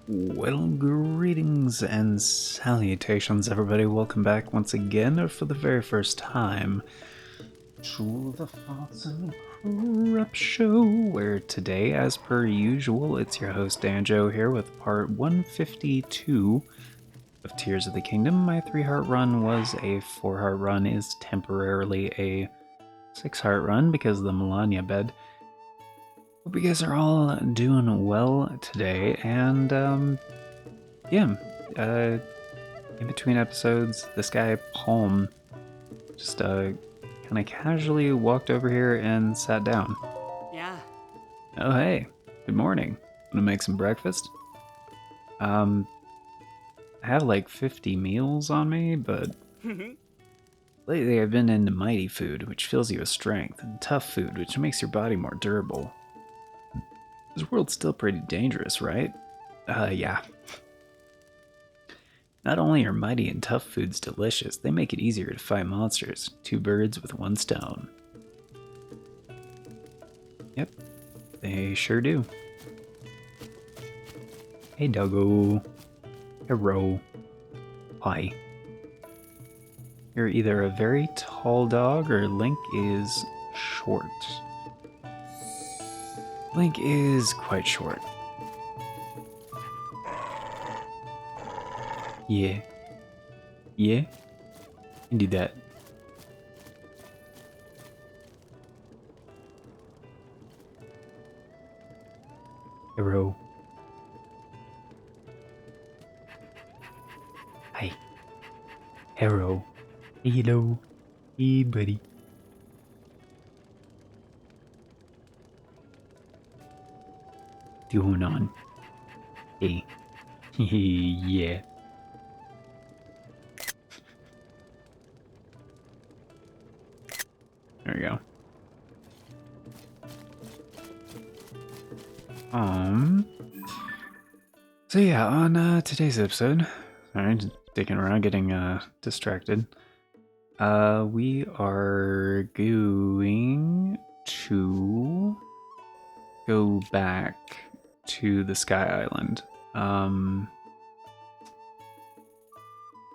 Well, greetings and salutations, everybody. Welcome back once again, for the very first time, to the Thoughts and Corrupt Show, where today, as per usual, it's your host Danjo here with part 152 of Tears of the Kingdom. My 3-heart run was a 4-heart run, is temporarily a 6-heart run because of the Melania bed. Hope you guys are all doing well today, and in between episodes, this guy Palm just kind of casually walked over here and sat down. Yeah. Oh hey, good morning. Wanna make some breakfast? I have like 50 meals on me, but lately I've been into mighty food, which fills you with strength, and tough food, which makes your body more durable. This world's still pretty dangerous, right? Yeah. Not only are mighty and tough foods delicious, they make it easier to fight monsters. 2 birds with 1 stone. Yep, they sure do. Hey, doggo. Hello. Hi. You're either a very tall dog or Link is short. Link is quite short. Yeah. Yeah? You can do that. Hello. Hi. Hello. Hello. Hey, buddy. What's going on? Hey. Yeah. There we go. So yeah, on today's episode, sorry, just sticking around, getting distracted. We are going to go back to the Sky Island.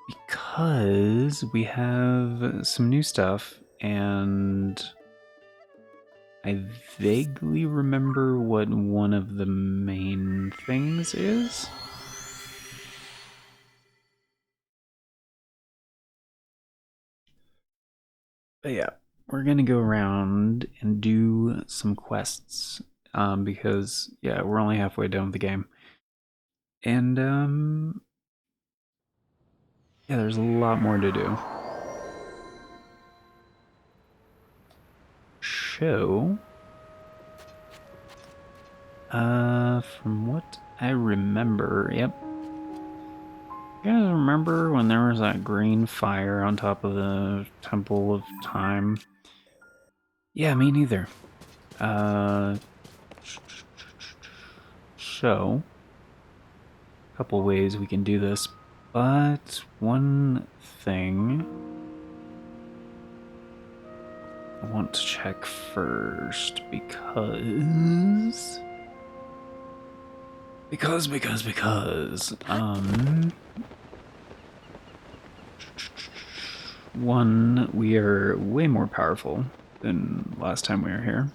Because we have some new stuff, and I vaguely remember what one of the main things is. But yeah, we're gonna go around and do some quests, because yeah, we're only halfway done with the game, and yeah, there's a lot more to do. So, from what I remember, yep. You guys remember when there was that green fire on top of the Temple of Time? Yeah, me neither. So, a couple ways we can do this, but one thing I want to check first because one, we are way more powerful than last time we were here.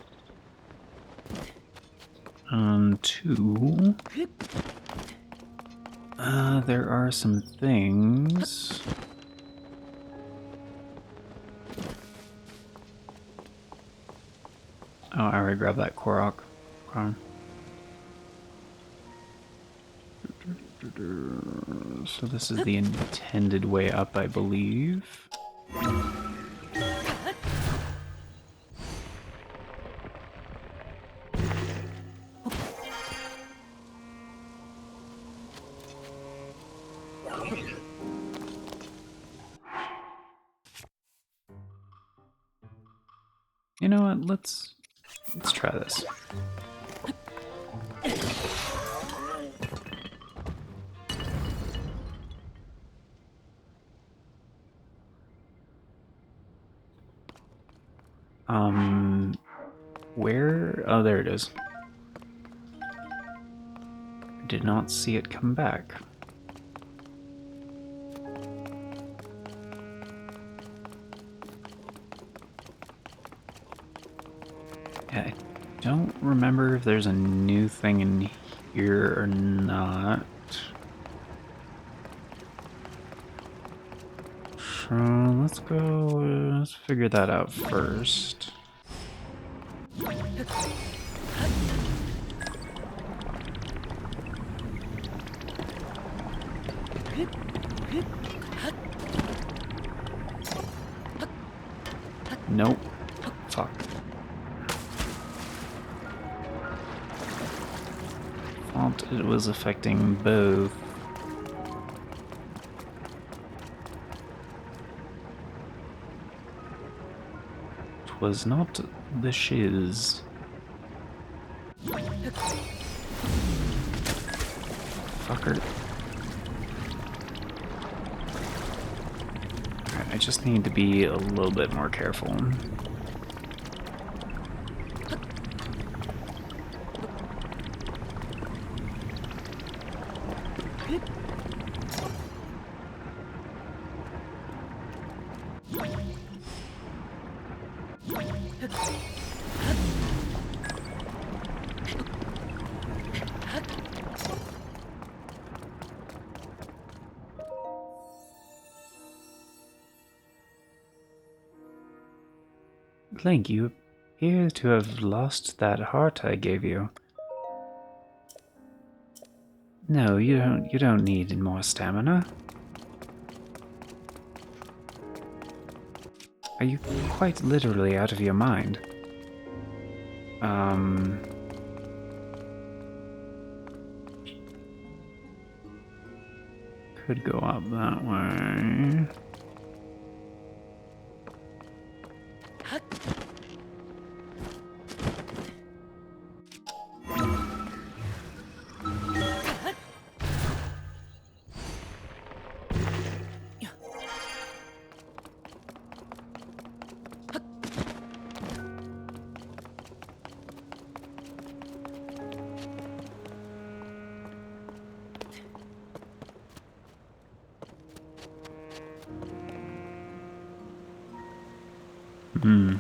Two, there are some things. Oh, I already grabbed that Korok. Okay. So this is the intended way up, I believe. You know what? Let's try this. Where? Oh, there it is. did not see it come back. Yeah, I don't remember if there's a new thing in here or not. So let's go, let's figure that out first. Nope. Fuck. Thought it was affecting both. It was not the shiz. Fucker. Alright, I just need to be a little bit more careful. Link, you appear to have lost that heart I gave you. No, you don't need more stamina. Are you quite literally out of your mind? Could go up that way. Hmm.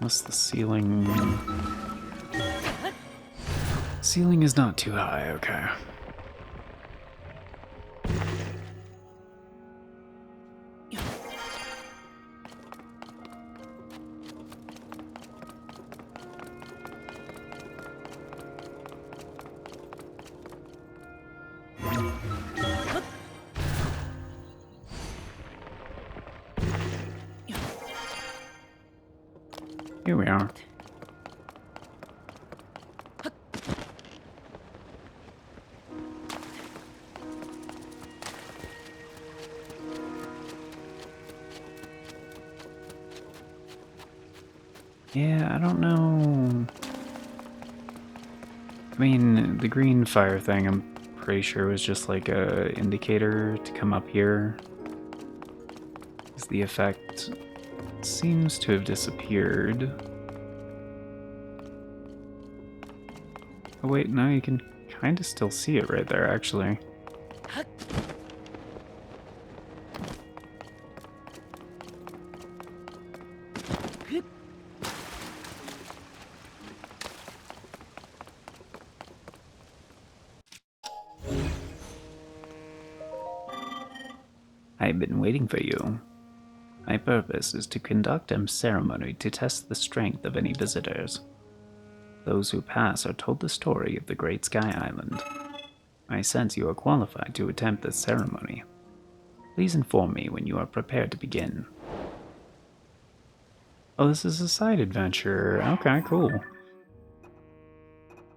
Unless the ceiling... Ceiling is not too high, okay. Here we are. Yeah, I don't know. I mean, the green fire thing, I'm pretty sure was just like a indicator to come up here. Because the effect seems to have disappeared. Oh wait, no, you can kind of still see it right there, actually. I've been waiting for you. My purpose is to conduct a ceremony to test the strength of any visitors. Those who pass are told the story of the Great Sky Island. I sense you are qualified to attempt this ceremony. Please inform me when you are prepared to begin. Oh, this is a side adventure. Okay, cool.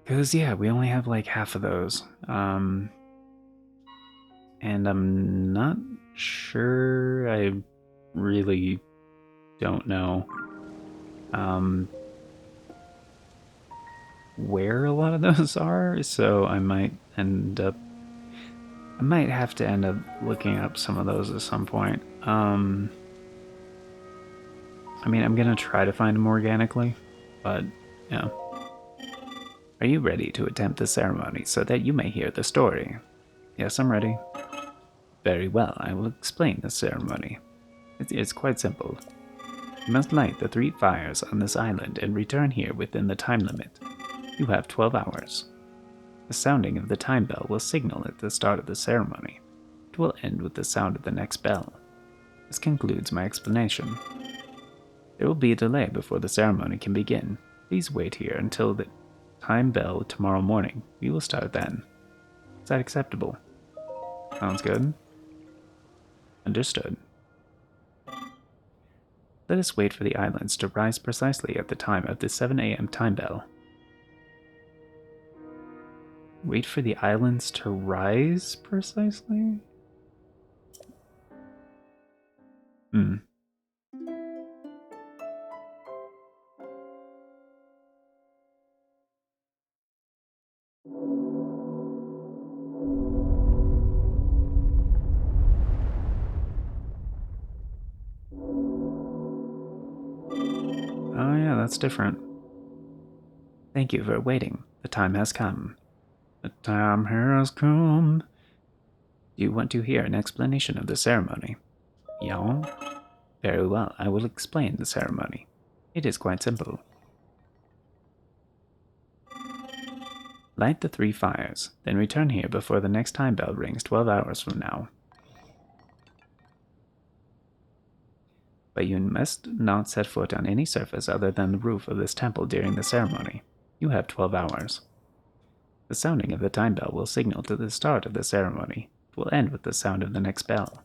Because, yeah, we only have like half of those. And I'm not sure. I really don't know where a lot of those are, so I might have to end up looking up some of those at some point. I mean, I'm gonna try to find them organically, but yeah. Are you ready to attempt the ceremony so that you may hear the story? Yes, I'm ready. Very well, I will explain the ceremony. It's quite simple. You must light the 3 fires on this island and return here within the time limit. You have 12 hours. The sounding of the time bell will signal at the start of the ceremony. It will end with the sound of the next bell. This concludes my explanation. There will be a delay before the ceremony can begin. Please wait here until the time bell tomorrow morning. We will start then. Is that acceptable? Sounds good. Understood. Let us wait for the islands to rise precisely at the time of the 7 a.m. time bell. Wait for the islands to rise precisely? Hmm. Oh yeah, that's different. Thank you for waiting. The time has come. The time has come. Do you want to hear an explanation of the ceremony? Yeah? Very well, I will explain the ceremony. It is quite simple. Light the 3 fires, then return here before the next time bell rings 12 hours from now. But you must not set foot on any surface other than the roof of this temple during the ceremony. You have 12 hours. The sounding of the time bell will signal to the start of the ceremony. It will end with the sound of the next bell.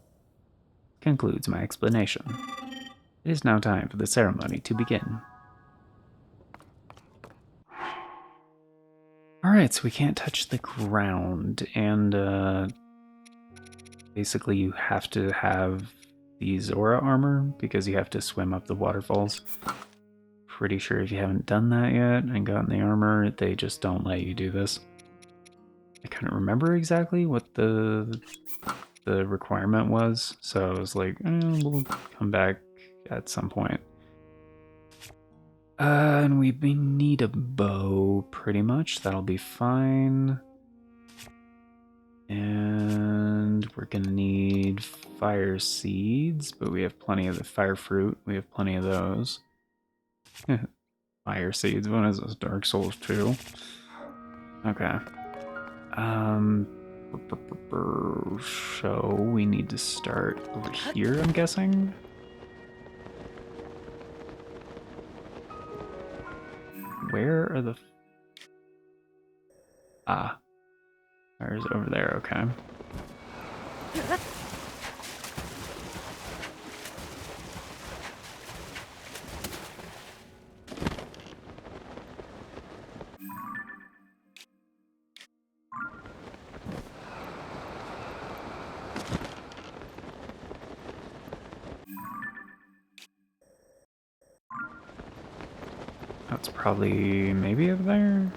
Concludes my explanation. It is now time for the ceremony to begin. Alright, so we can't touch the ground, and basically you have to have the Zora armor because you have to swim up the waterfalls. Pretty sure if you haven't done that yet and gotten the armor, they just don't let you do this. I couldn't remember exactly what the requirement was, so I was like, we'll come back at some point. And we need a bow, pretty much. That'll be fine. And we're gonna need fire seeds, but we have plenty of the fire fruit. We have plenty of those. Fire seeds. What is this? Dark Souls 2. Okay. So we need to start over here, I'm guessing. Where are the... Ah. Fire's over there, okay. That's probably maybe over there.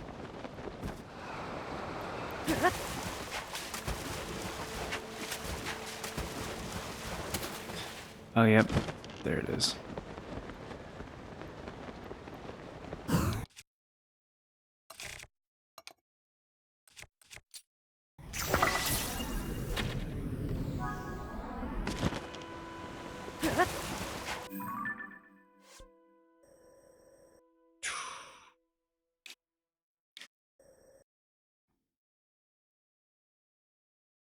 Oh, yep. There it is.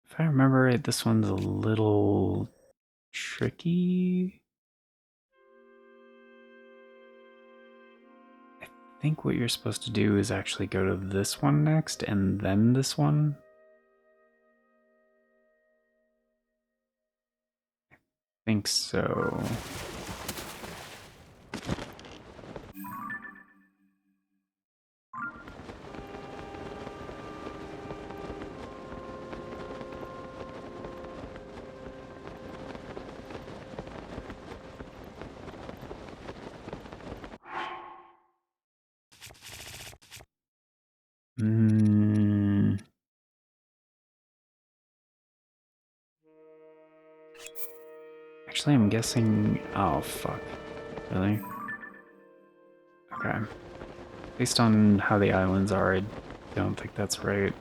If I remember right, this one's a little tricky. I think what you're supposed to do is actually go to this one next and then this one. think so. Actually, I'm guessing... Oh, fuck. Really? Okay. Based on how the islands are, I don't think that's right.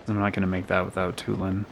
I'm not gonna make that without Tulin.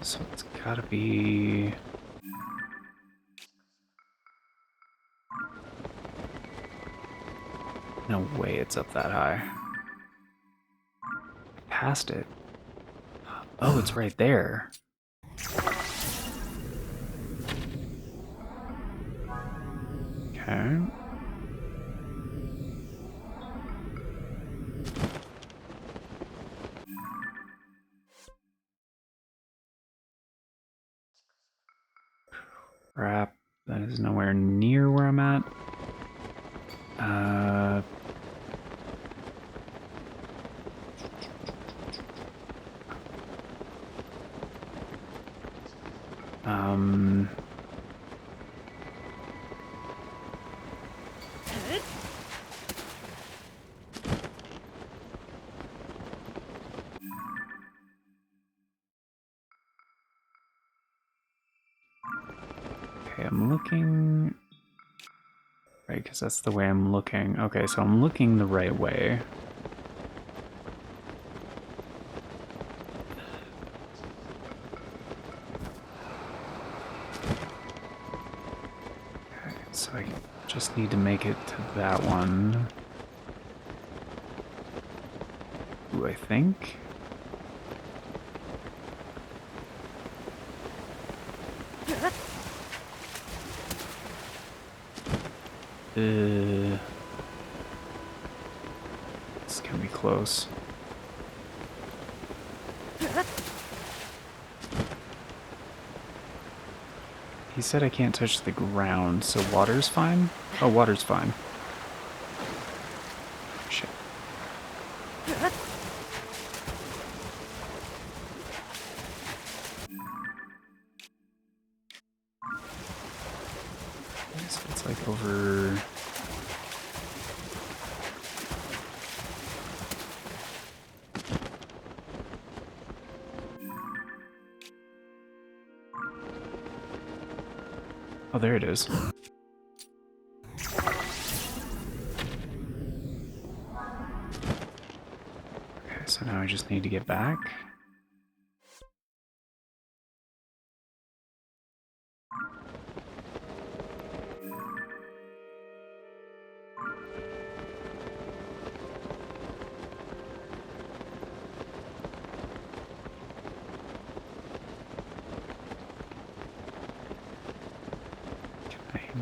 So it's gotta be... No way it's up that high. Past it. Oh, it's right there. Okay. Crap. That is nowhere near where I'm at. Okay, I'm looking... Right, because that's the way I'm looking. Okay, so I'm looking the right way. Okay, so I just need to make it to that one. Ooh, I think. This can be close. He said I can't touch the ground, so water's fine? Oh, water's fine. Shit. So it's like over... Oh, there it is. Okay, so now I just need to get back.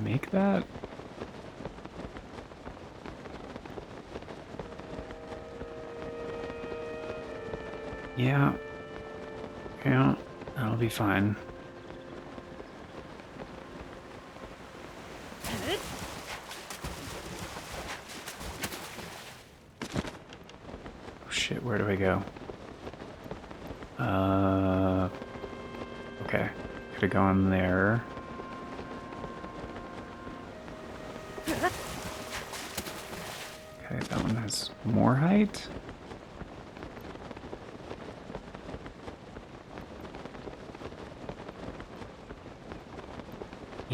Make that? Yeah. Yeah, that'll be fine. Oh shit, where do I go? Okay. Could have gone there. Okay, that one has more height.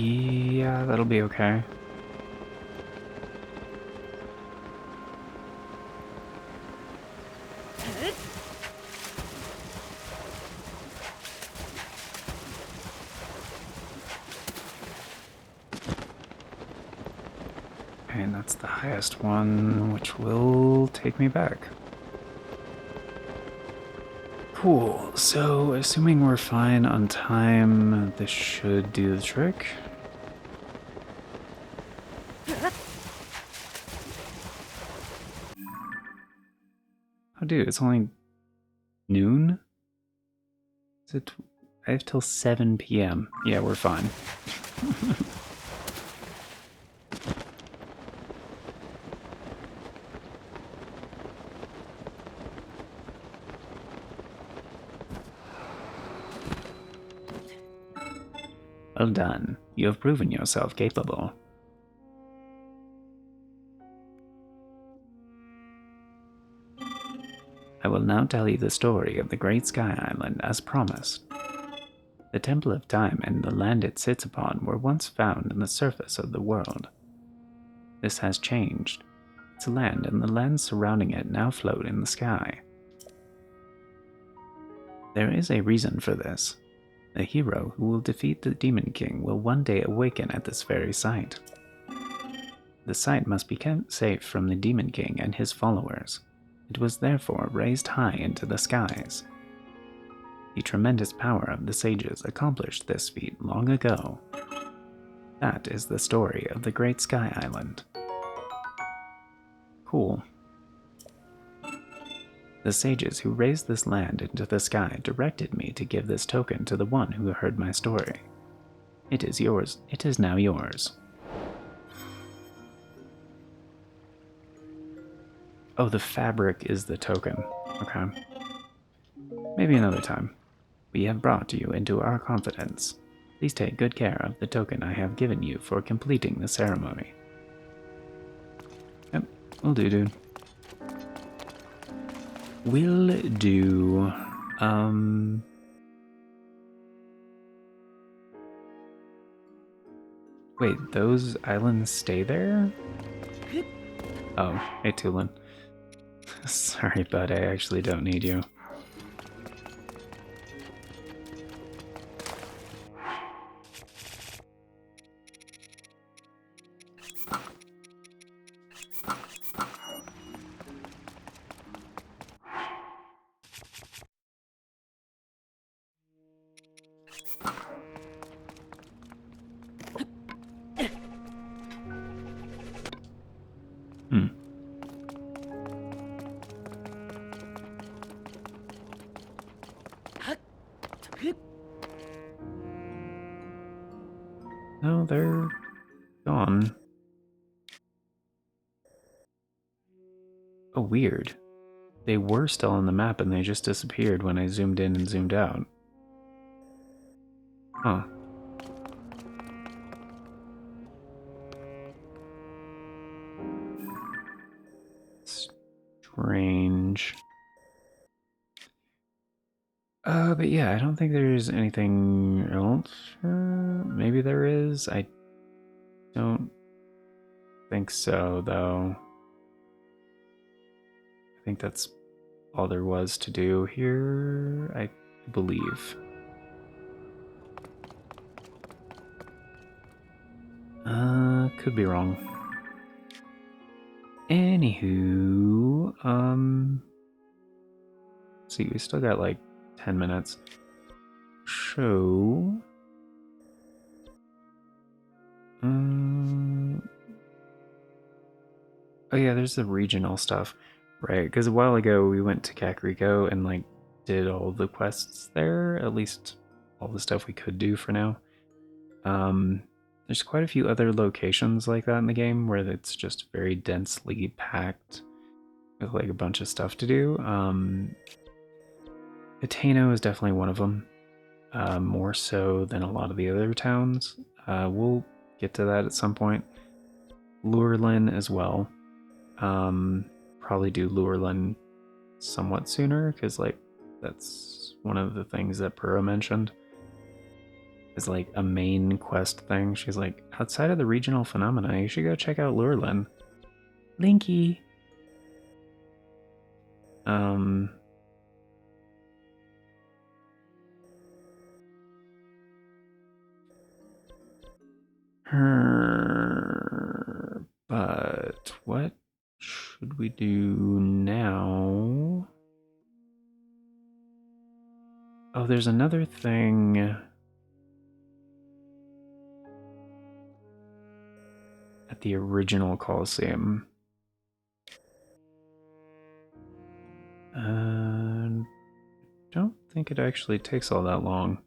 Yeah, that'll be okay. And that's the highest one, which will take me back. Cool, so assuming we're fine on time, this should do the trick. Oh dude, it's only noon? Is it? I have till 7 p.m. Yeah, we're fine. Well done. You have proven yourself capable. I will now tell you the story of the Great Sky Island as promised. The Temple of Time and the land it sits upon were once found in the surface of the world. This has changed. Its land and the lands surrounding it now float in the sky. There is a reason for this. The hero who will defeat the Demon King will one day awaken at this very site. The site must be kept safe from the Demon King and his followers. It was therefore raised high into the skies. The tremendous power of the sages accomplished this feat long ago. That is the story of the Great Sky Island. Cool. The sages who raised this land into the sky directed me to give this token to the one who heard my story. It is yours. It is now yours. Oh, the fabric is the token. Okay. Maybe another time. We have brought you into our confidence. Please take good care of the token I have given you for completing the ceremony. Yep, will do, dude. Will do. Wait, those islands stay there? Oh, hey, Tulin. Sorry, bud, I actually don't need you. No, they're gone. Oh, weird. They were still on the map and they just disappeared when I zoomed in and zoomed out. Huh. Strange. But yeah, I don't think there's anything else. Maybe there is. I don't think so, though. I think that's all there was to do here, I believe. Could be wrong. Anywho, see, we still got like 10 minutes. Show. Oh yeah, there's the regional stuff, right? Because a while ago we went to Kakariko and like did all the quests there, at least all the stuff we could do for now. There's quite a few other locations like that in the game where it's just very densely packed with like a bunch of stuff to do. Ateno is definitely one of them, more so than a lot of the other towns. We'll get to that at some point. Lurelin as well. Probably do Lurelin somewhat sooner, because like that's one of the things that Pura mentioned. as like a main quest thing. She's like, outside of the regional phenomena, you should go check out Lurlin. Linky. Um. But what should we do now? Oh, there's another thing at the original Coliseum. I don't think it actually takes all that long.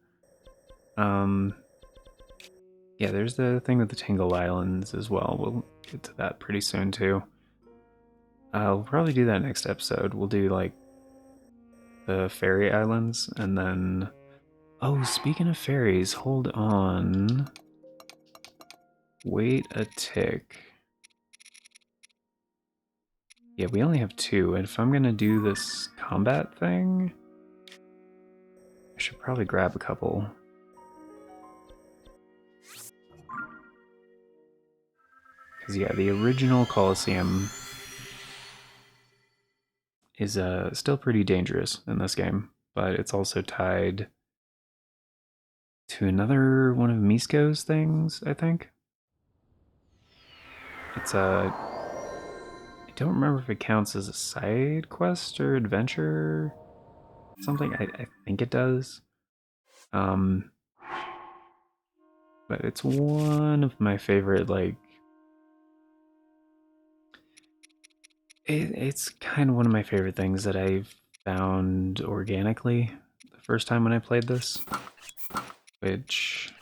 Yeah, there's the thing with the Tingle Islands as well. We'll get to that pretty soon too. I'll probably do that next episode. We'll do like the fairy islands and then... Oh, speaking of fairies, hold on. Wait a tick. Yeah, we only have 2, and if I'm gonna do this combat thing, I should probably grab a couple. Because yeah, the original Coliseum is still pretty dangerous in this game, but it's also tied to another one of Misko's things, I think. It's a... I don't remember if it counts as a side quest or adventure. Something, I think it does. But it's one of my favorite, like... It's kind of one of my favorite things that I've found organically the first time when I played this. Which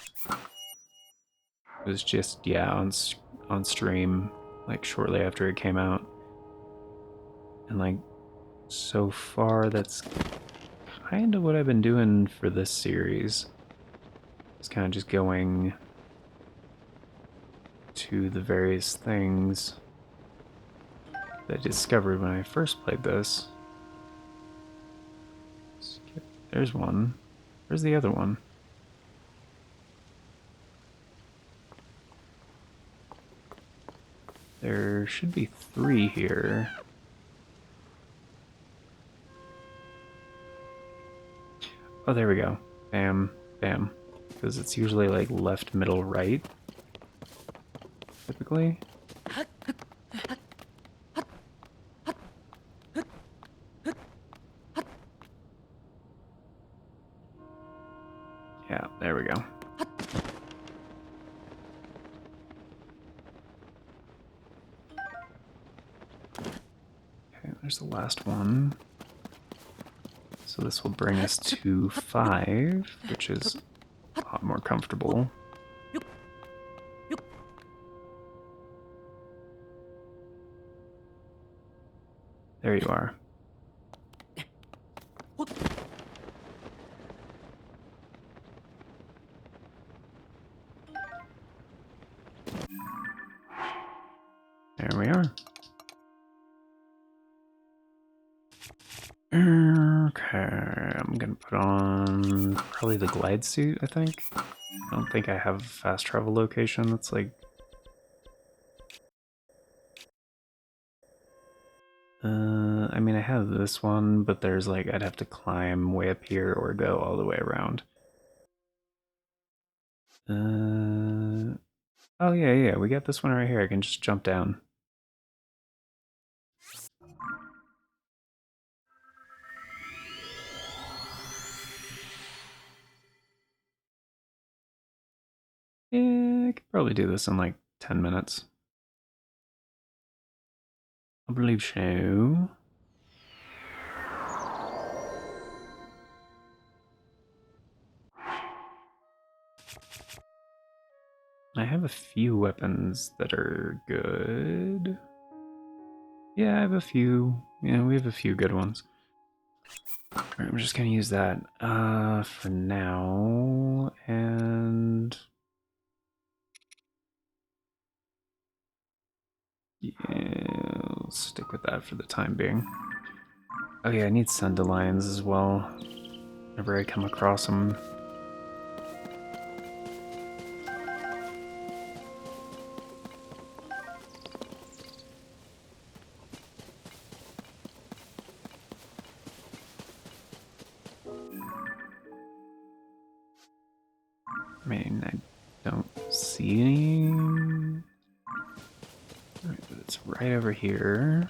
was just, yeah, on stream, like, shortly after it came out. And, like, so far, that's kind of what I've been doing for this series. It's kind of just going to the various things that I discovered when I first played this. There's one. Where's the other one? There should be 3 here. Oh, there we go. Bam, bam. Because it's usually like left, middle, right. Typically. Yeah, there we go. Okay, there's the last one. So this will bring us to 5, which is a lot more comfortable. There you are. There we are. Okay, I'm gonna put on probably the glide suit, I think. I don't think I have a fast travel location that's like... I mean, I have this one, but there's like, I'd have to climb way up here or go all the way around. Oh yeah, we got this one right here. I can just jump down. Yeah, I could probably do this in like 10 minutes. I believe so. I have a few weapons that are good. Yeah, I have a few. Yeah, we have a few good ones. Alright, I'm just gonna use that for now, and yeah, I'll stick with that for the time being. Oh yeah, I need Sundelions as well, whenever I come across them. mean, I don't see any. Alright, but it's right over here.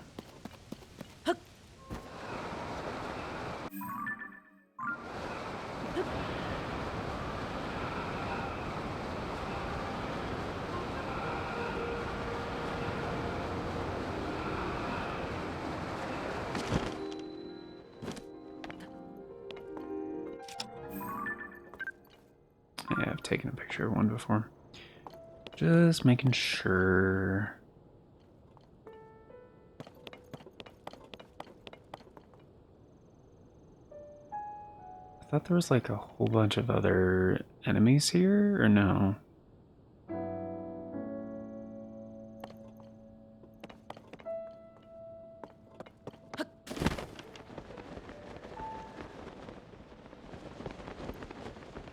Yeah, I've taken a picture of one before. Just making sure. I thought there was like a whole bunch of other enemies here, or no?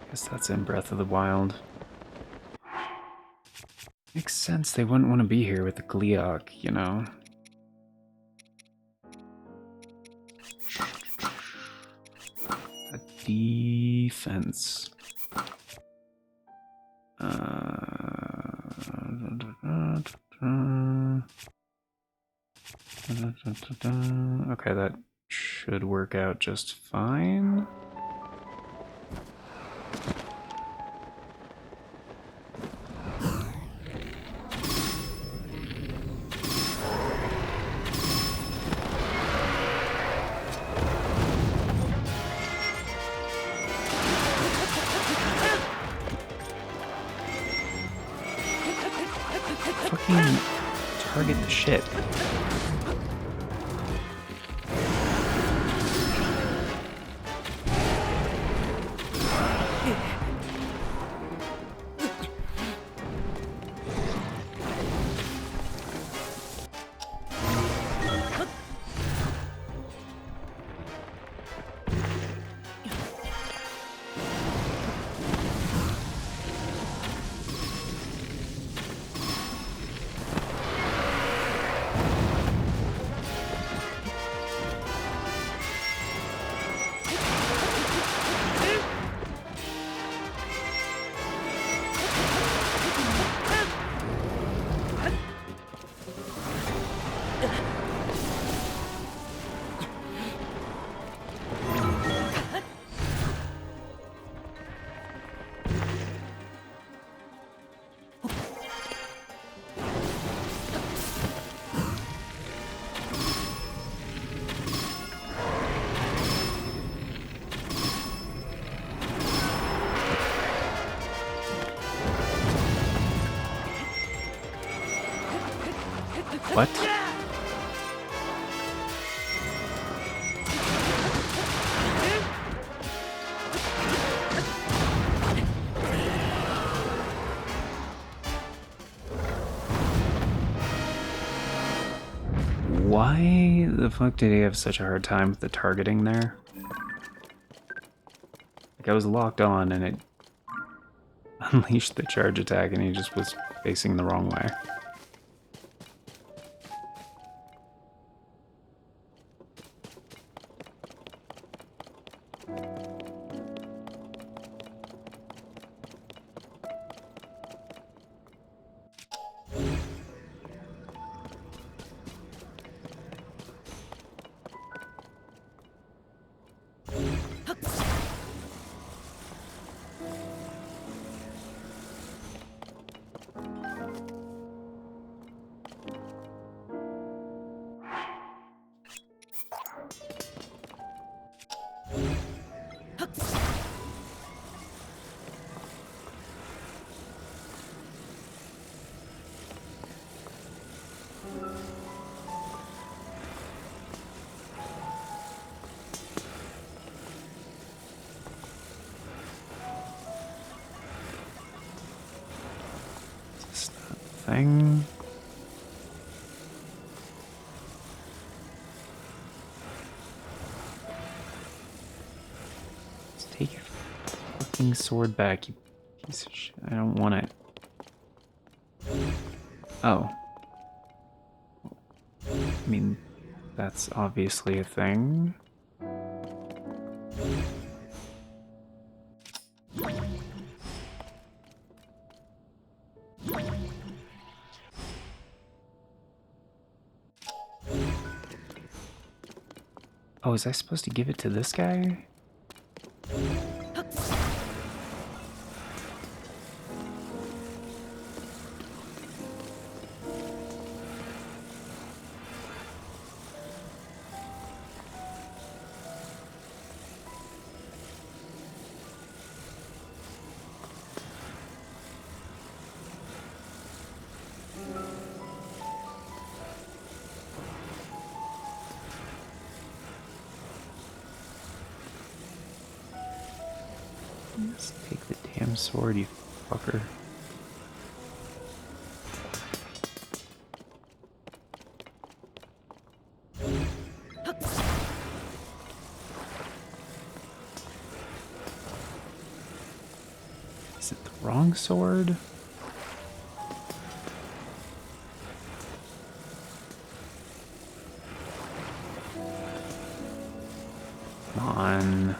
Guess that's in Breath of the Wild. Makes sense, they wouldn't want to be here with the Gleeok, you know? A defense. Okay, that should work out just fine. Fucking target the shit. What? Why the fuck did he have such a hard time with the targeting there? Like, I was locked on and it unleashed the charge attack and he just was facing the wrong way. Thing. Just take your fucking sword back, you piece of shit. I don't want it. Oh. I mean, that's obviously a thing. Oh, is I supposed to give it to this guy? Just take the damn sword, you fucker. Is it the wrong sword? Come on.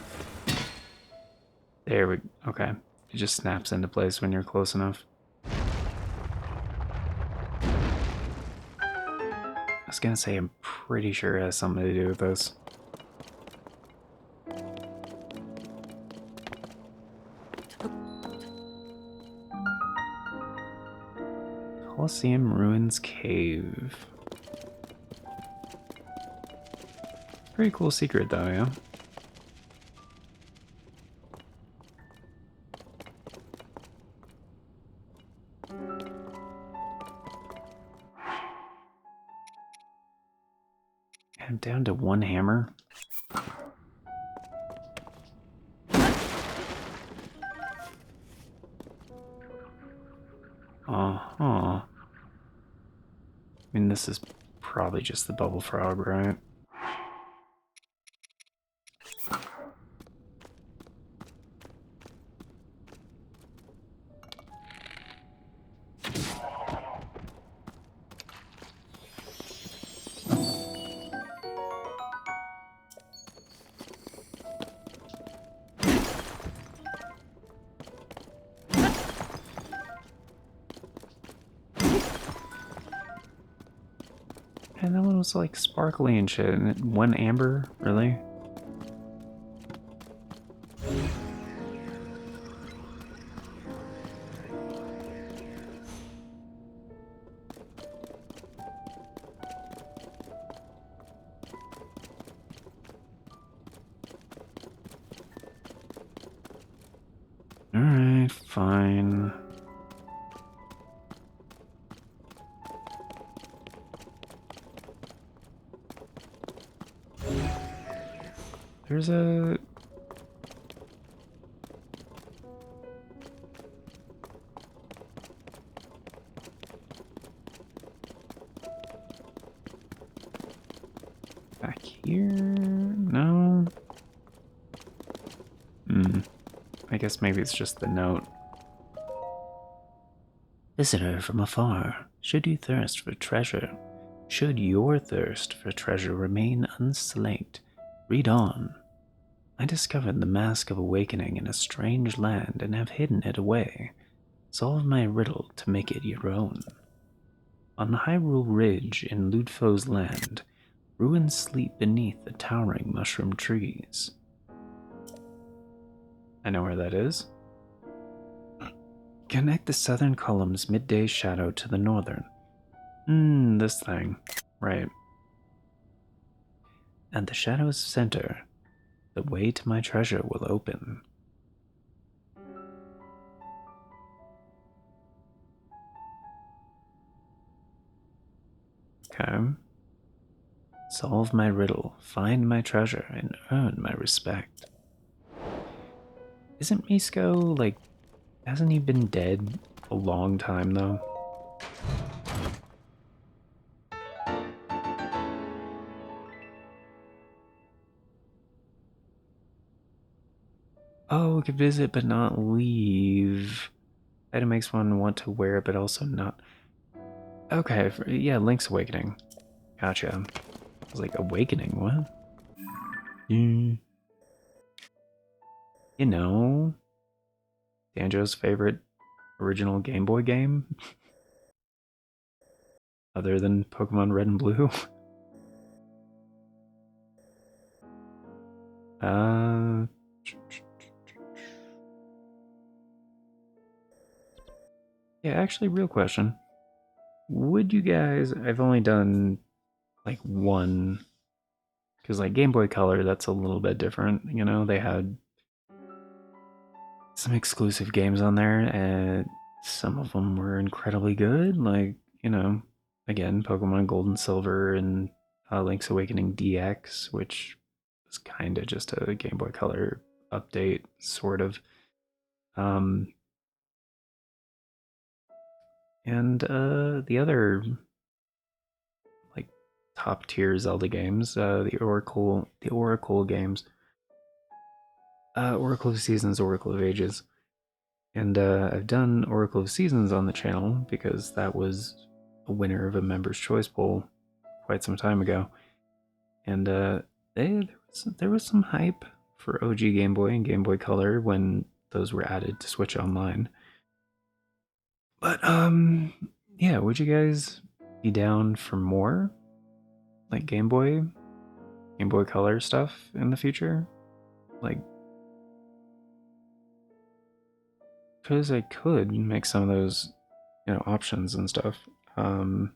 There we go. Okay. It just snaps into place when you're close enough. I was gonna say, I'm pretty sure it has something to do with this. Colosseum Ruins Cave. Pretty cool secret though, yeah? I'm down to one hammer. Uh-huh. I mean, this is probably just the bubble frog, right? And that one was like sparkly and shit. And one amber, really? Alright, fine. There's a... back here? No? I guess maybe it's just the note. Visitor from afar, should you thirst for treasure, should your thirst for treasure remain unslaked, read on. I discovered the Mask of Awakening in a strange land and have hidden it away. Solve my riddle to make it your own. On Hyrule Ridge in Ludfo's land, ruins sleep beneath the towering mushroom trees. I know where that is. Connect the southern column's midday shadow to the northern. This thing. Right. At the shadow's center, the way to my treasure will open. Okay. Solve my riddle, find my treasure, and earn my respect. Isn't Misko, like, hasn't he been dead a long time, though? Oh, we could visit but not leave. Item makes one want to wear it but also not. Okay, yeah, Link's Awakening. Gotcha. I was like, Awakening, what? You know, Danjo's favorite original Game Boy game? Other than Pokemon Red and Blue? Uh, yeah, actually, real question. Would you guys? I've only done like one, because like Game Boy Color, that's a little bit different. You know, they had some exclusive games on there, and some of them were incredibly good. Like, you know, again, Pokemon Gold and Silver and Link's Awakening DX, which was kind of just a Game Boy Color update, sort of. Um, and the other like top tier Zelda games, the Oracle games, Oracle of Seasons, Oracle of Ages. And I've done Oracle of Seasons on the channel because that was a winner of a Members' Choice poll quite some time ago. And there was some hype for OG Game Boy and Game Boy Color when those were added to Switch Online. But yeah, would you guys be down for more like Game Boy Color stuff in the future? Like, because I could make some of those, options and stuff. Um,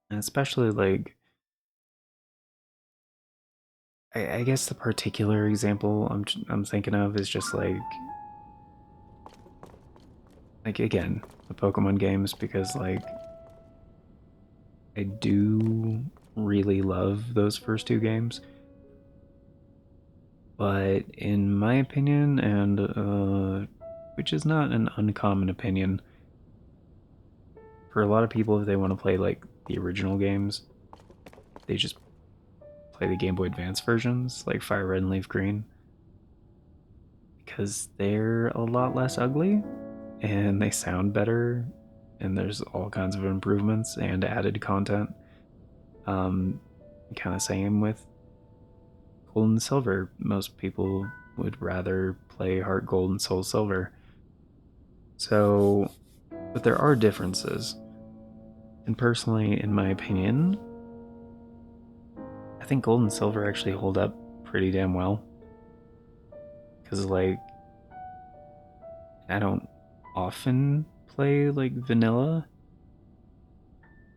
and especially like, I guess the particular example I'm thinking of is just like again the Pokemon games, because like I do really love those first two games, but in my opinion, and which is not an uncommon opinion for a lot of people, if they want to play like the original games, they just play the Game Boy Advance versions, like Fire Red and Leaf Green, because they're a lot less ugly and they sound better, and there's all kinds of improvements and added content. Um, kind of same with Gold and Silver. Most people would rather play Heart Gold and Soul Silver. So, but there are differences. And personally, in my opinion, I think Gold and Silver actually hold up pretty damn well. Because, like, I don't often play, like, vanilla,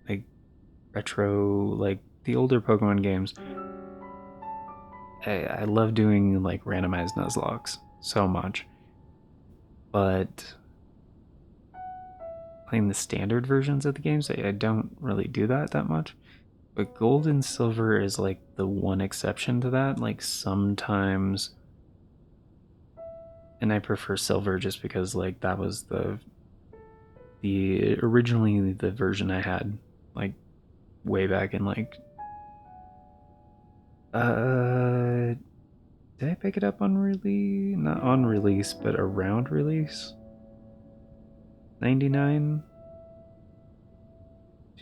like, retro, like, the older Pokemon games. I love doing, like, randomized Nuzlocks so much. But playing the standard versions of the games, I don't really do that much. But Gold and Silver is like the one exception to that. Like sometimes, and I prefer Silver just because like that was the originally the version I had, like way back in like uh did I pick it up on release? Not on release, but around release. 99,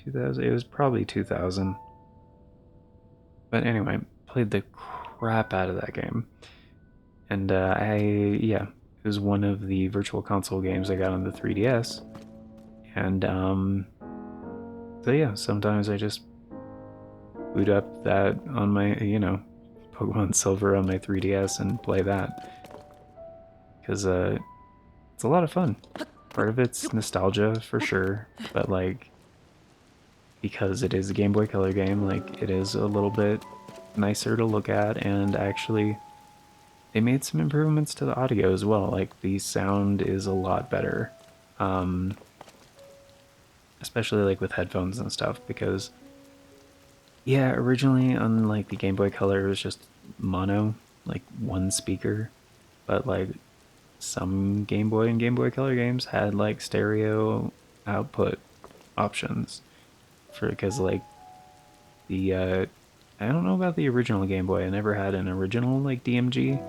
2000. It was probably 2000. But anyway, played the crap out of that game. And yeah, it was one of the virtual console games I got on the 3DS. And so yeah, sometimes I just boot up that on my, Pokemon Silver on my 3DS and play that. Because it's a lot of fun. Part of it's nostalgia for sure, but like, because it is a Game Boy Color game, like, it is a little bit nicer to look at, and actually they made some improvements to the audio as well. Like the sound is a lot better, um, especially like with headphones and stuff. Because yeah, originally on like the Game Boy Color it was just mono, like one speaker, but like some Game Boy and Game Boy Color games had like stereo output options for, because like the I don't know about the original Game Boy. I never had an original like DMG.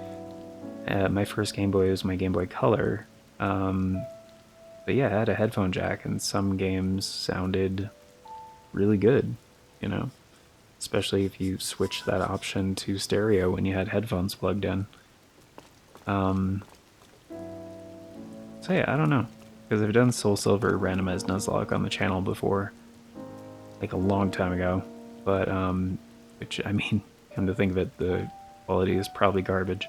My first Game Boy was my Game Boy Color. Um, but yeah, it had a headphone jack, and some games sounded really good, you know, especially if you switched that option to stereo when you had headphones plugged in. Um, so yeah, I don't know, because I've done Soul Silver randomized Nuzlocke on the channel before, like a long time ago, but which I mean, come to think of it, the quality is probably garbage.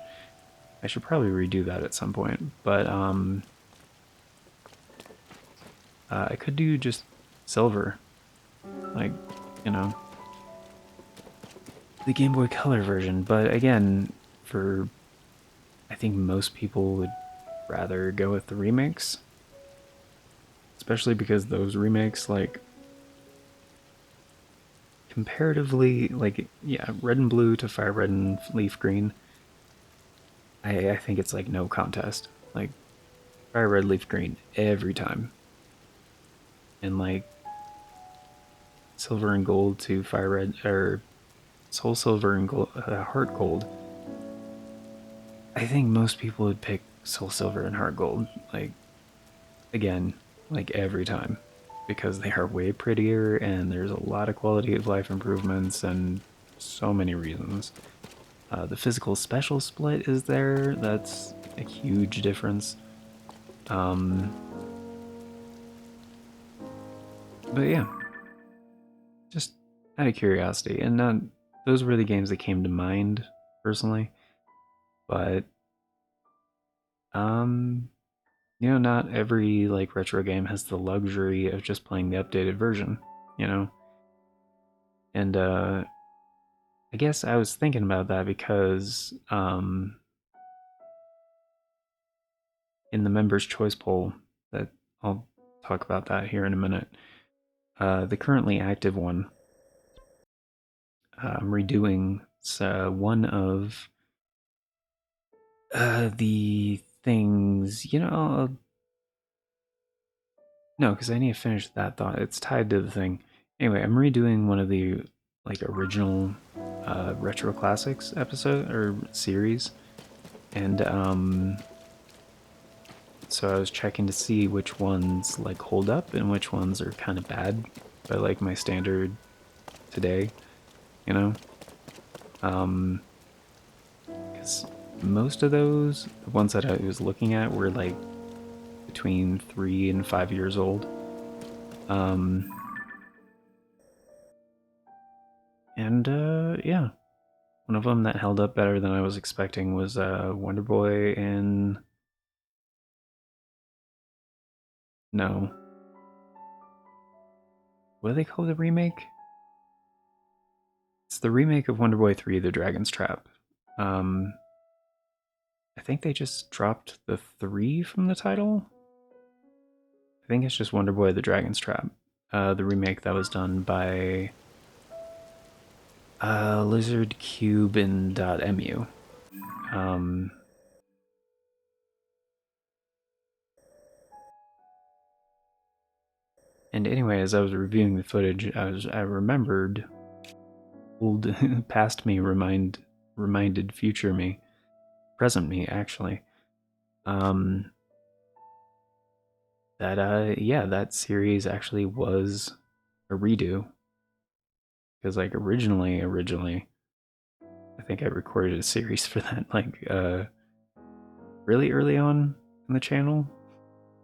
I should probably redo that at some point, but I could do just silver, like, you know, the Game Boy Color version. But again, for I think most people would rather go with the remakes, especially because those remakes, like, comparatively, like, yeah, red and blue to fire red and leaf green, I think it's like no contest. Like, fire red, leaf green every time. And like silver and gold to fire red, or soul silver and gold, heart gold. I think most people would pick soul silver and heart gold. Like, again, like every time. Because they are way prettier and there's a lot of quality of life improvements and so many reasons. The physical special split is there. That's a huge difference. Um, but yeah, just out of curiosity, and those were the games that came to mind personally. But um, not every like retro game has the luxury of just playing the updated version. You know, and I guess I was thinking about that because in the members' choice poll, that I'll talk about that here in a minute. The currently active one, I'm redoing one of the things. No, because I need to finish that thought. It's tied to the thing. Anyway, I'm redoing one of the like original retro classics episode or series, and so I was checking to see which ones like hold up and which ones are kind of bad by like my standard today, you know. Because most of those, the ones that I was looking at, were like between 3 and 5 years old. Um, and yeah, one of them that held up better than I was expecting was Wonder Boy and no, what do they call the remake? It's the remake of Wonder Boy 3: The Dragon's Trap. Um, I think they just dropped the 3 from the title. I think it's just Wonder Boy: The Dragon's Trap. The remake that was done by Lizard Cube and .mu. Um, and anyway, as I was reviewing the footage, I remembered old past me reminded future me, present me actually. Um, that yeah, that series actually was a redo because like originally, I think I recorded a series for that like really early on in the channel,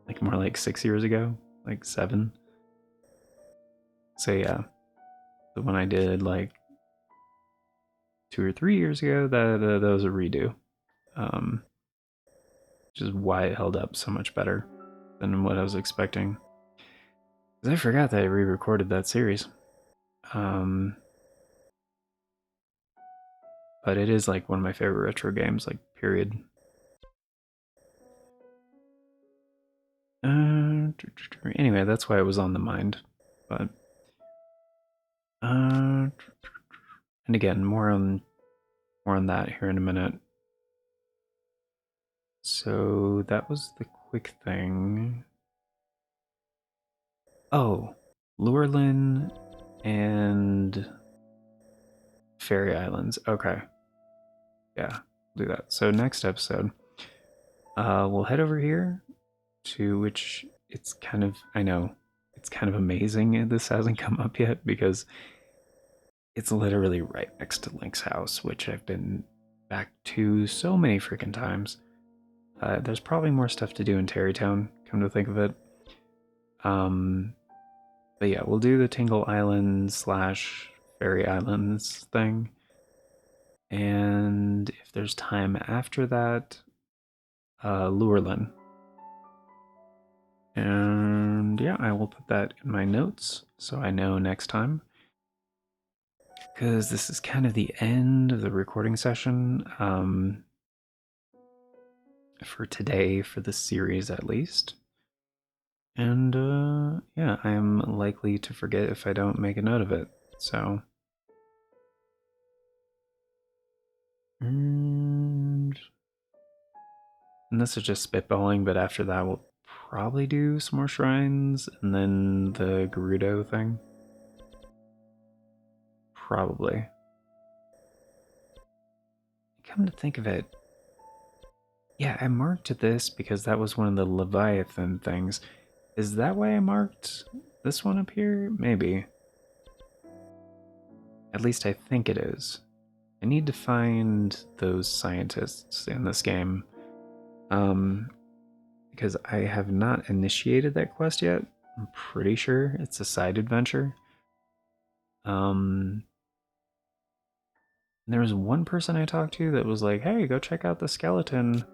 like more like 6 years ago, like 7. So yeah, the one I did like 2 or 3 years ago, that was a redo, um, which is why it held up so much better than what I was expecting. Because I forgot that I re-recorded that series. Um, but it is like one of my favorite retro games, like period. Anyway, that's why it was on the mind. But and again, more on that here in a minute. So that was the quick thing. Oh, Lurelin and Fairy Islands. Okay. Yeah, do that. So next episode, we'll head over here to which it's kind of, I know, it's kind of amazing this hasn't come up yet because it's literally right next to Link's house, which I've been back to so many freaking times. There's probably more stuff to do in Terrytown, come to think of it. Um, but yeah, we'll do the Tingle Island slash Fairy Islands thing. And if there's time after that, Lurelin. And yeah, I will put that in my notes so I know next time. Because this is kind of the end of the recording session for today, for this series at least. And yeah, I am likely to forget if I don't make a note of it. So. And this is just spitballing, but after that, we'll probably do some more shrines and then the Gerudo thing. Probably. Come to think of it, yeah, I marked this because that was one of the Leviathan things. Is that why I marked this one up here? Maybe. At least I think it is. I need to find those scientists in this game. Because I have not initiated that quest yet. I'm pretty sure it's a side adventure. There was one person I talked to that was like, hey, go check out the skeleton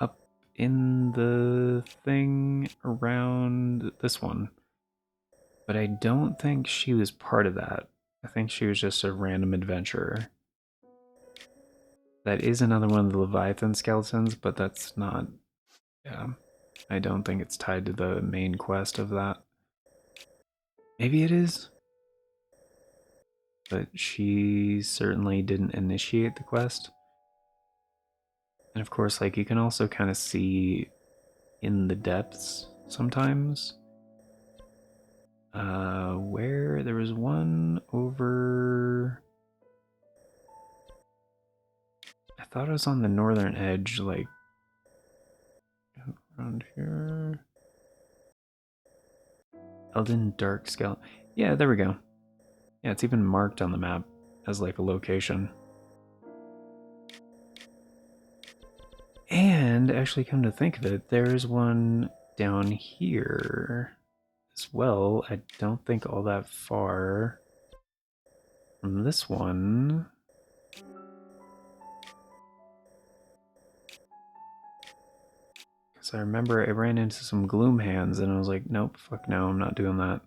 up in the thing around this one. But I don't think she was part of that. I think she was just a random adventurer. That is another one of the Leviathan skeletons, but that's not. Yeah. I don't think it's tied to the main quest of that. Maybe it is. But she certainly didn't initiate the quest. And of course, like, you can also kind of see in the depths sometimes. Where there was one over. I thought it was on the northern edge, like around here. Elden Dark Skeleton. Yeah, there we go. Yeah, it's even marked on the map as like a location. And actually, come to think of it, there's one down here as well. I don't think all that far from this one. Because I remember I ran into some gloom hands and I was like, nope, fuck no, I'm not doing that.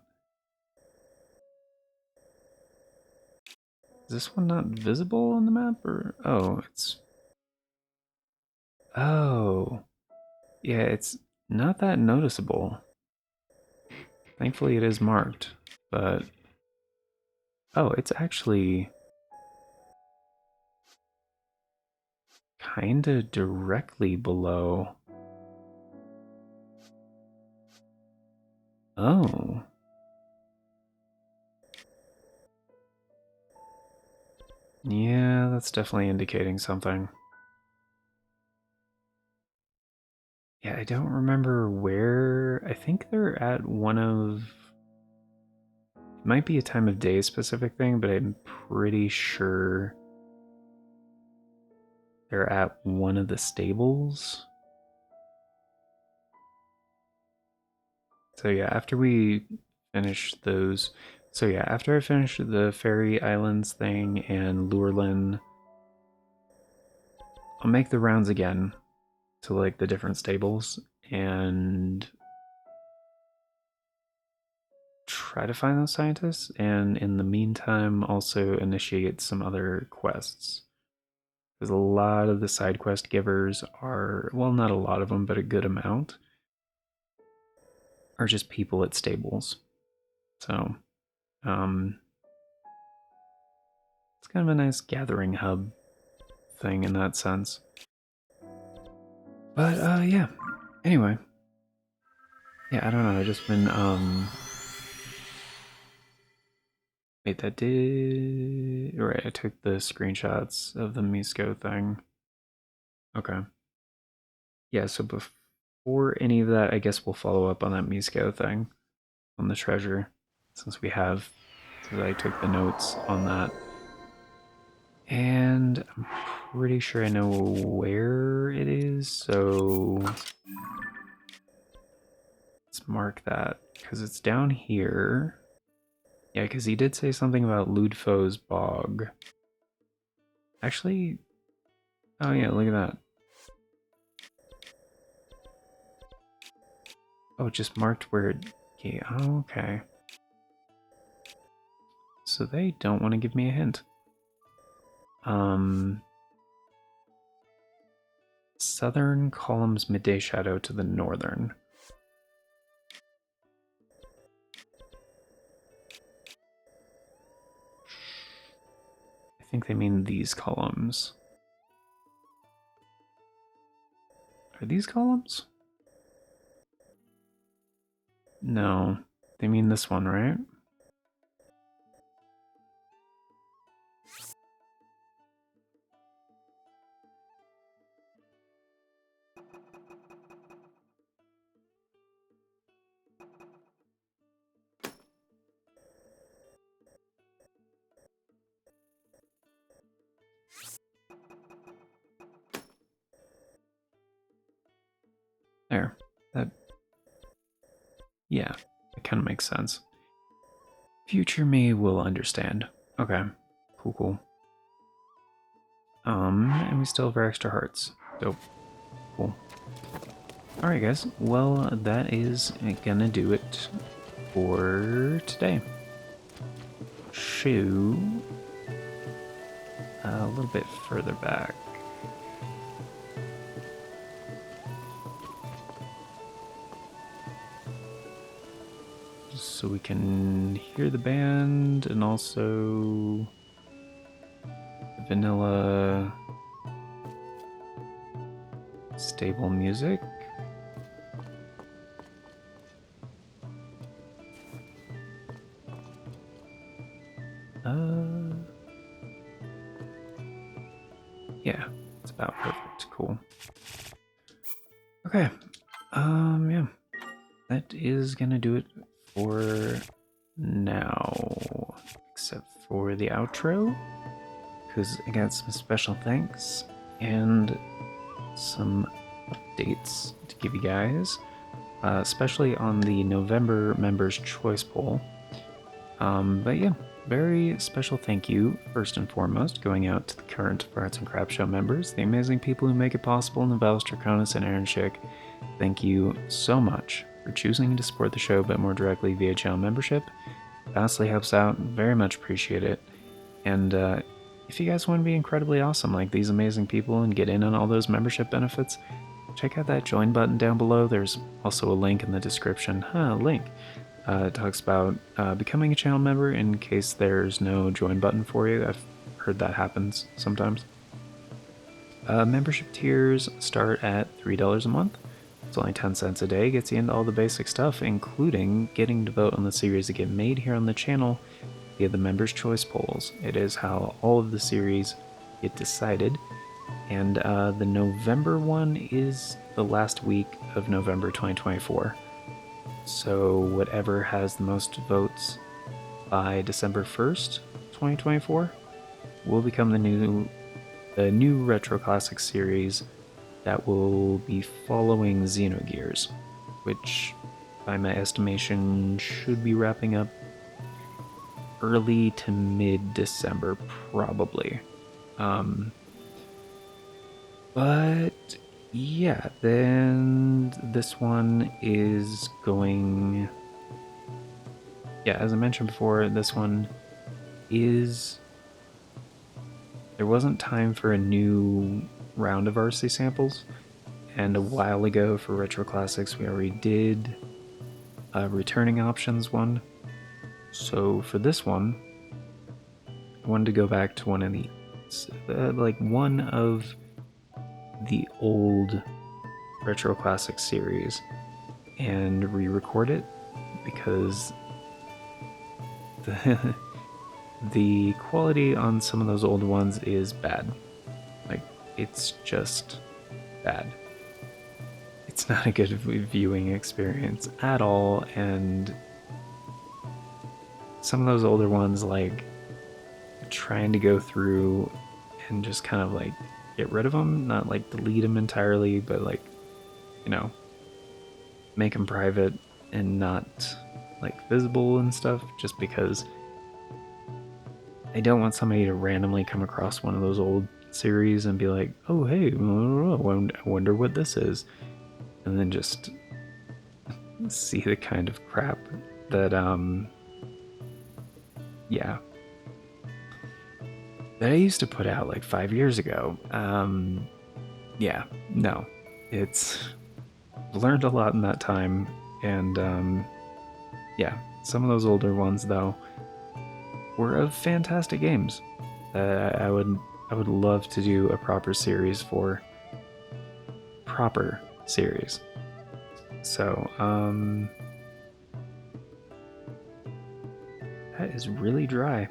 Is this one not visible on the map? Or oh, it's. Oh. Yeah, it's not that noticeable. Thankfully, it is marked, but. Oh, it's actually kinda directly below. Oh. Yeah, that's definitely indicating something. Yeah, I don't remember where. I think they're at one of. It might be a time of day specific thing, but I'm pretty sure they're at one of the stables. So yeah, after we finish those. So yeah, after I finish the Fairy Islands thing and Lurelin, I'll make the rounds again to like the different stables and try to find those scientists, and in the meantime also initiate some other quests. Because a lot of the side quest givers are, well, not a lot of them, but a good amount are just people at stables. So it's kind of a nice gathering hub thing in that sense. But yeah. Anyway. Yeah, I don't know. I just been wait, that did right, I took the screenshots of the Misco thing. Okay. Yeah, so before any of that, I guess we'll follow up on that Misco thing on the treasure. Since we have, since I took the notes on that. And I'm pretty sure I know where it is, so let's mark that. Because it's down here. Yeah, because he did say something about Ludfo's Bog. Actually, oh yeah, look at that. Oh, it just marked where it... Yeah, okay. So they don't want to give me a hint. Southern columns midday shadow to the northern. I think they mean these columns. Are these columns? No, they mean this one, right? There. That... Yeah, it kind of makes sense. Future me will understand. Okay, cool. And we still have our extra hearts. Dope. Cool. Alright guys, well that is gonna do it for today. Shoo. A little bit further back. Just so we can hear the band and also vanilla stable music. Yeah, it's about perfect. Cool. Okay. Yeah. That is gonna do it for now. Except for the outro. Because I got some special thanks and some updates to give you guys. Especially on the November Members' Choice Poll. But yeah, very special thank you, first and foremost, going out to the current Arts and Crap Show members, the amazing people who make it possible, Naval, Draconis, and Aaron Schick. Thank you so much for choosing to support the show, but more directly via channel membership. Vastly helps out, very much appreciate it. And if you guys want to be incredibly awesome like these amazing people and get in on all those membership benefits, check out that join button down below. There's also a link in the description. Link. It talks about becoming a channel member in case there's no join button for you. I've heard that happens sometimes. Membership tiers start at $3 a month. It's only 10 cents a day, gets you into all the basic stuff, including getting to vote on the series that get made here on the channel via the Members' Choice Polls. It is how all of the series get decided. And the November one is the last week of November 2024. So whatever has the most votes by December 1st, 2024 will become the new Retro Classics series that will be following Xenogears, which by my estimation should be wrapping up early to mid-December probably. But yeah, then this one is going... Yeah, as I mentioned before, this one is... There wasn't time for a new round of RC samples, and a while ago for Retro Classics we already did a returning options one. So for this one, I wanted to go back to one of the... one of the old Retro Classics series and re-record it because the quality on some of those old ones is bad. Like, it's just bad. It's not a good viewing experience at all, and some of those older ones, like, trying to go through and just kind of like get rid of them, not like delete them entirely, but like, you know, make them private and not like visible and stuff, just because I don't want somebody to randomly come across one of those old series and be like, oh, hey, I wonder what this is. And then just see the kind of crap that, yeah, that I used to put out like 5 years ago. Yeah, no. It's learned a lot in that time, and yeah, some of those older ones though were of fantastic games. I would love to do a proper series for proper series. So, that is really dry.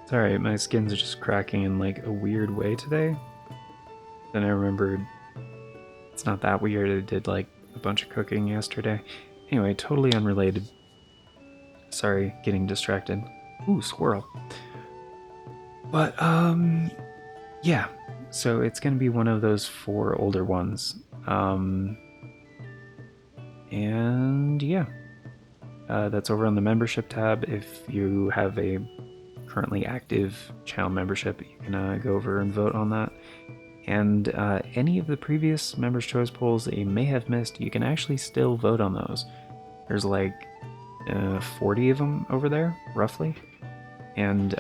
Sorry, my skin's just cracking in like a weird way today. Then I remembered it's not that weird. I did like a bunch of cooking yesterday. Anyway, totally unrelated. Sorry, getting distracted. Ooh, squirrel. But, yeah. So it's gonna be one of those 4 older ones. And yeah. That's over on the membership tab. If you have a currently active channel membership, you can go over and vote on that. And any of the previous members' choice polls that you may have missed, you can actually still vote on those. There's like 40 of them over there, roughly. And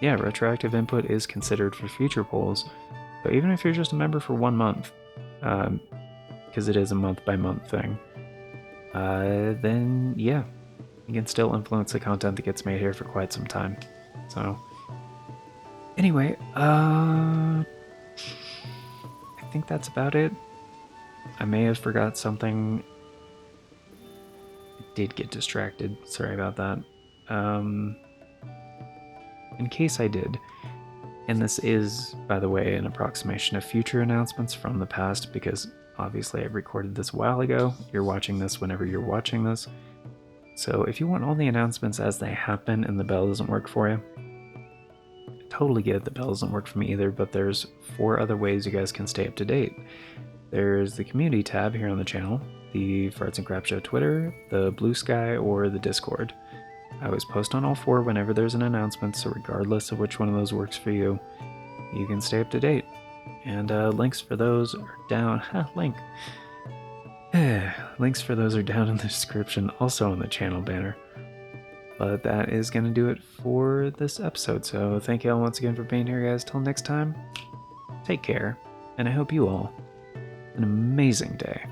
yeah, retroactive input is considered for future polls. So even if you're just a member for 1 month, because it is a month-by-month thing, then yeah, you can still influence the content that gets made here for quite some time. So anyway, I think that's about it. I may have forgot something. I did get distracted. Sorry about that. In case I did, and this is, by the way, an approximation of future announcements from the past, because obviously I recorded this a while ago. You're watching this whenever you're watching this. So if you want all the announcements as they happen and the bell doesn't work for you, I totally get it, the bell doesn't work for me either, but there's 4 other ways you guys can stay up to date. There's the community tab here on the channel, the Farts and Crap Show Twitter, the Bluesky, or the Discord. I always post on all 4 whenever there's an announcement, so regardless of which one of those works for you, you can stay up to date. And links for those are down. Link. Links for those are down in the description, also on the channel banner. But that is going to do it for this episode, so thank you all once again for being here, guys. Till next time, take care, and I hope you all an amazing day.